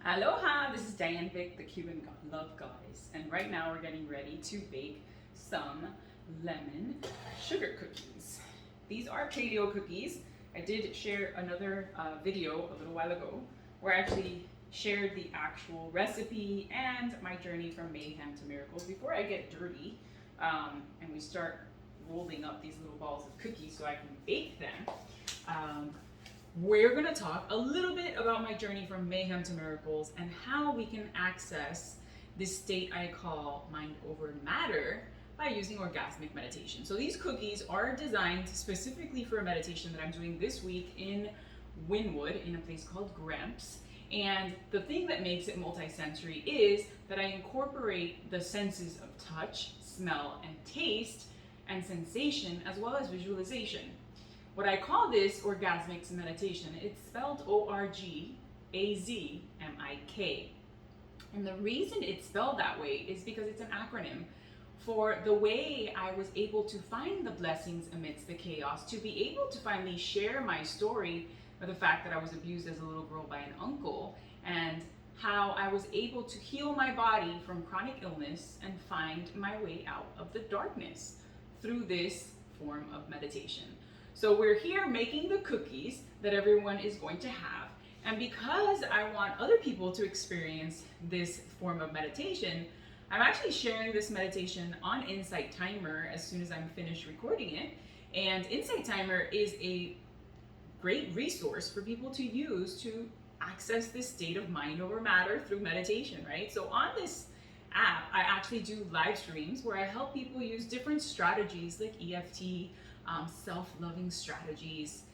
Aloha, this is Diane Vic, the Cuban Love Goddess, and right now we're getting ready to bake some lemon sugar cookies. These are paleo cookies. I did share another video a little while ago where I actually shared the actual recipe and my journey from mayhem to miracles. Before I get dirty and we start rolling up these little balls of cookies so I can bake them, we're going to talk a little bit about my journey from mayhem to miracles and how we can access this state I call mind over matter by using orgasmic meditation. So these cookies are designed specifically for a meditation that I'm doing this week in Wynwood in a place called Gramps. And the thing that makes it multisensory is that I incorporate the senses of touch, smell, and taste, and sensation, as well as visualization. What I call this orgasmic meditation, it's spelled O-R-G-A-Z-M-I-K. And the reason it's spelled that way is because it's an acronym for the way I was able to find the blessings amidst the chaos, to be able to finally share my story of the fact that I was abused as a little girl by an uncle, and how I was able to heal my body from chronic illness and find my way out of the darkness through this form of meditation. So we're here making the cookies that everyone is going to have. And because I want other people to experience this form of meditation, I'm actually sharing this meditation on Insight Timer as soon as I'm finished recording it. And Insight Timer is a great resource for people to use to access this state of mind over matter through meditation, right? So on this app, I actually do live streams where I help people use different strategies like EFT, self-loving strategies,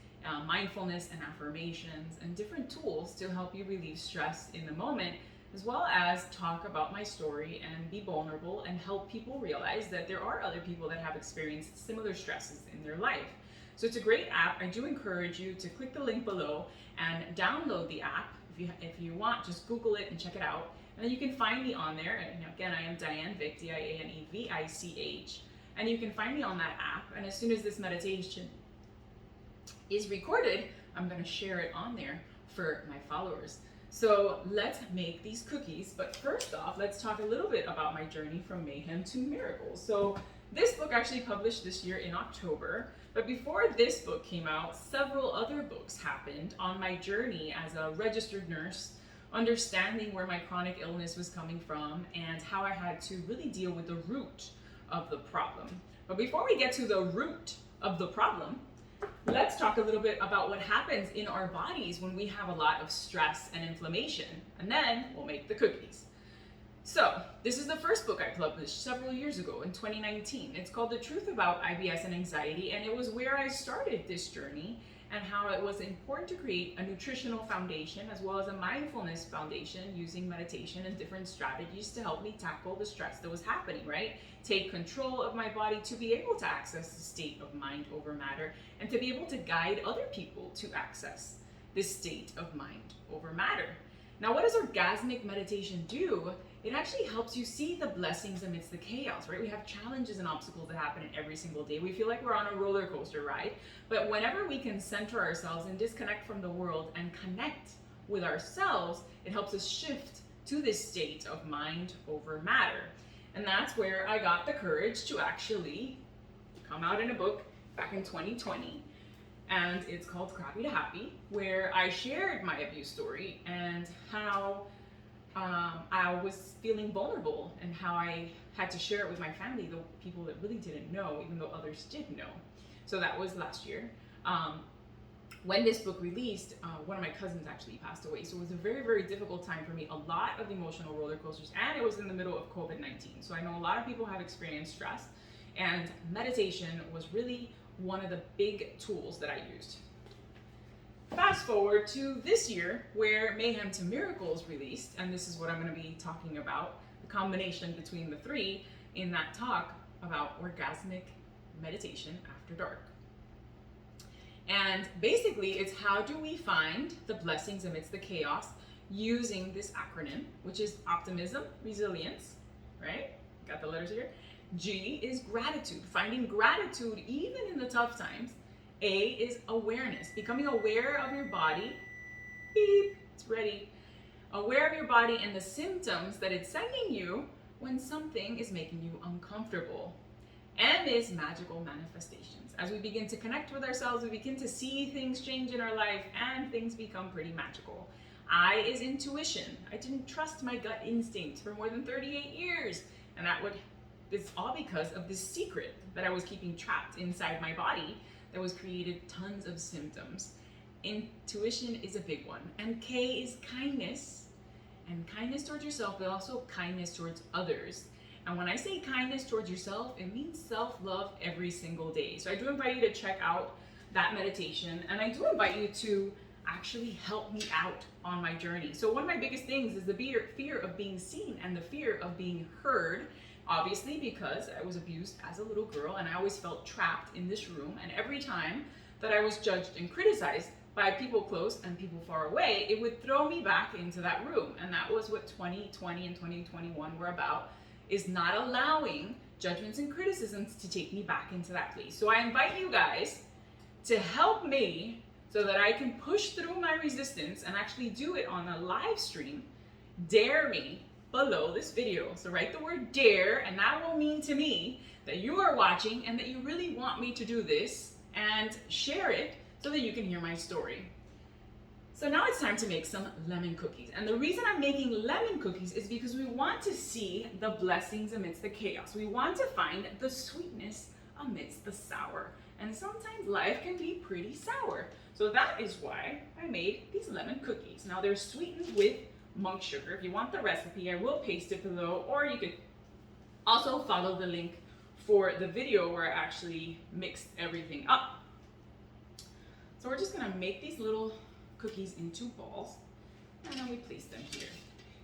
mindfulness and affirmations, and different tools to help you relieve stress in the moment, as well as talk about my story and be vulnerable and help people realize that there are other people that have experienced similar stresses in their life. So it's a great app. I do encourage you to click the link below and download the app. If you want, just Google it and check it out. And then you can find me on there. And again, I am Diane Vic, D-I-A-N-E-V-I-C-H. And you can find me on that app. And as soon as this meditation is recorded, I'm going to share it on there for my followers. So let's make these cookies. But first off, let's talk a little bit about my journey from mayhem to miracles. So this book actually published this year in October. But before this book came out, several other books happened on my journey as a registered nurse, understanding where my chronic illness was coming from and how I had to really deal with the root of the problem. But before we get to the root of the problem, let's talk a little bit about what happens in our bodies when we have a lot of stress and inflammation, and then we'll make the cookies. So this is the first book I published several years ago in 2019. It's called The Truth About IBS and Anxiety, and it was where I started this journey and how it was important to create a nutritional foundation as well as a mindfulness foundation using meditation and different strategies to help me tackle the stress that was happening, right? Take control of my body to be able to access the state of mind over matter and to be able to guide other people to access this state of mind over matter. Now, what does orgasmic meditation do? It actually helps you see the blessings amidst the chaos, right? We have challenges and obstacles that happen in every single day. We feel like we're on a roller coaster ride. But whenever we can center ourselves and disconnect from the world and connect with ourselves, it helps us shift to this state of mind over matter. And that's where I got the courage to actually come out in a book back in 2020. And it's called Crappy to Happy, where I shared my abuse story and how I was feeling vulnerable and how I had to share it with my family, the people that really didn't know, even though others did know. So that was last year. When this book released, one of my cousins actually passed away. So it was a very, very difficult time for me, a lot of emotional roller coasters, and it was in the middle of COVID-19. So I know a lot of people have experienced stress, and meditation was really one of the big tools that I used. Fast forward to this year where Mayhem to Miracles released, and this is what I'm going to be talking about, the combination between the three in that talk about orgasmic meditation after dark. And basically it's how do we find the blessings amidst the chaos using this acronym, which is optimism, resilience, right? Got the letters here. G is gratitude, finding gratitude even in the tough times. A is awareness, becoming aware of your body. Beep, it's ready. aware of your body and the symptoms that it's sending you when something is making you uncomfortable. M is magical manifestations. As we begin to connect with ourselves, we begin to see things change in our life and things become pretty magical. I is intuition. I didn't trust my gut instinct for more than 38 years. And it's all because of this secret that I was keeping trapped inside my body that was created tons of symptoms. Intuition is a big one. And K is kindness. And kindness towards yourself, but also kindness towards others. And when I say kindness towards yourself, it means self-love every single day. So I do invite you to check out that meditation, and I do invite you to actually help me out on my journey. So one of my biggest things is the fear of being seen and the fear of being heard, obviously because I was abused as a little girl and I always felt trapped in this room, and every time that I was judged and criticized by people close and people far away, it would throw me back into that room. And that was what 2020 and 2021 were about, is not allowing judgments and criticisms to take me back into that place. So I invite you guys to help me so that I can push through my resistance and actually do it on a live stream. Dare me below this video. So write the word dare, and that will mean to me that you are watching and that you really want me to do this, and share it so that you can hear my story. So now it's time to make some lemon cookies. And the reason I'm making lemon cookies is because we want to see the blessings amidst the chaos. We want to find the sweetness amidst the sour. And sometimes life can be pretty sour. So that is why I made these lemon cookies. Now they're sweetened with monk sugar. If you want the recipe, I will paste it below, or you could also follow the link for the video where I actually mixed everything up. So we're just gonna make these little cookies into balls, and then we place them here.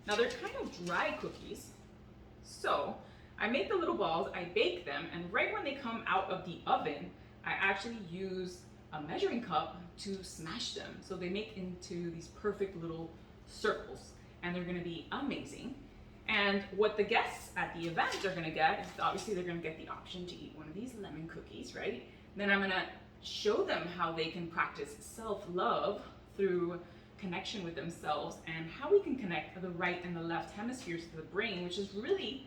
Now they're kind of dry cookies, so I make the little balls, I bake them, and right when they come out of the oven, I actually use a measuring cup to smash them. So they make into these perfect little circles, and they're gonna be amazing. And what the guests at the event are gonna get is, obviously they're gonna get the option to eat one of these lemon cookies, right? Then I'm gonna show them how they can practice self-love through connection with themselves, and how we can connect the right and the left hemispheres of the brain, which is really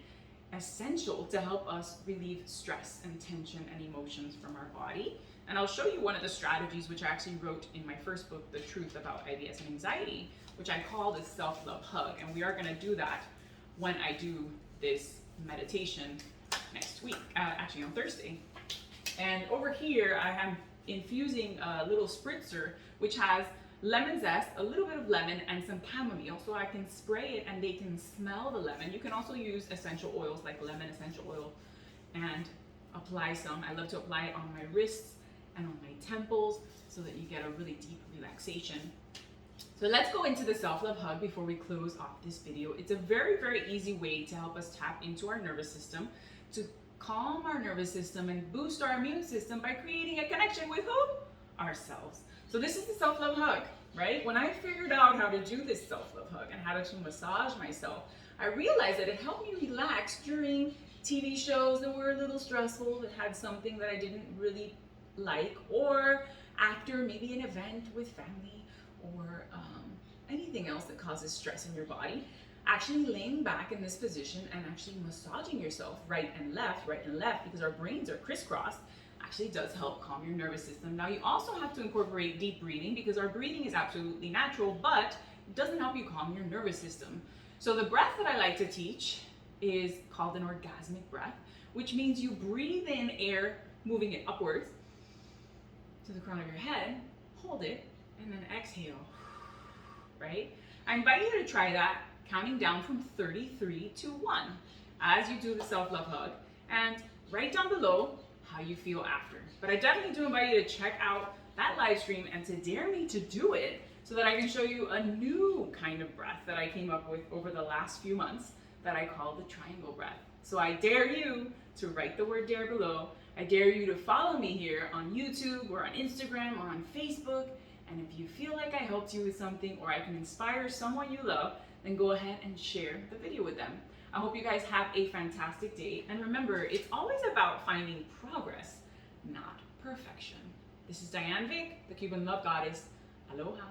essential to help us relieve stress and tension and emotions from our body. And I'll show you one of the strategies which I actually wrote in my first book, The Truth About IBS and Anxiety, which I call the self-love hug. And we are gonna do that when I do this meditation next week, actually on Thursday. And over here, I am infusing a little spritzer, which has lemon zest, a little bit of lemon, and some chamomile, so I can spray it and they can smell the lemon. You can also use essential oils like lemon essential oil and apply some. I love to apply it on my wrists and on my temples so that you get a really deep relaxation. So let's go into the self-love hug before we close off this video. It's a very, very easy way to help us tap into our nervous system, to calm our nervous system and boost our immune system by creating a connection with who? Ourselves. So this is the self-love hug, right? When I figured out how to do this self-love hug and how to massage myself, I realized that it helped me relax during TV shows that were a little stressful, that had something that I didn't really like, or after maybe an event with family, or anything else that causes stress in your body. Actually laying back in this position and actually massaging yourself right and left, because our brains are crisscrossed, actually does help calm your nervous system. Now you also have to incorporate deep breathing, because our breathing is absolutely natural, but it doesn't help you calm your nervous system. So the breath that I like to teach is called an orgasmic breath, which means you breathe in air, moving it upwards to the crown of your head, hold it, and then exhale, right? I invite you to try that, counting down from 33 to 1 as you do the self-love hug, and write down below how you feel after. But I definitely do invite you to check out that live stream and to dare me to do it so that I can show you a new kind of breath that I came up with over the last few months that I call the triangle breath. So I dare you to write the word dare below. I dare you to follow me here on YouTube or on Instagram or on Facebook. And if you feel like I helped you with something, or I can inspire someone you love, then go ahead and share the video with them. I hope you guys have a fantastic day. And remember, it's always about finding progress, not perfection. This is Diane Vick, the Cuban Love Goddess. Aloha.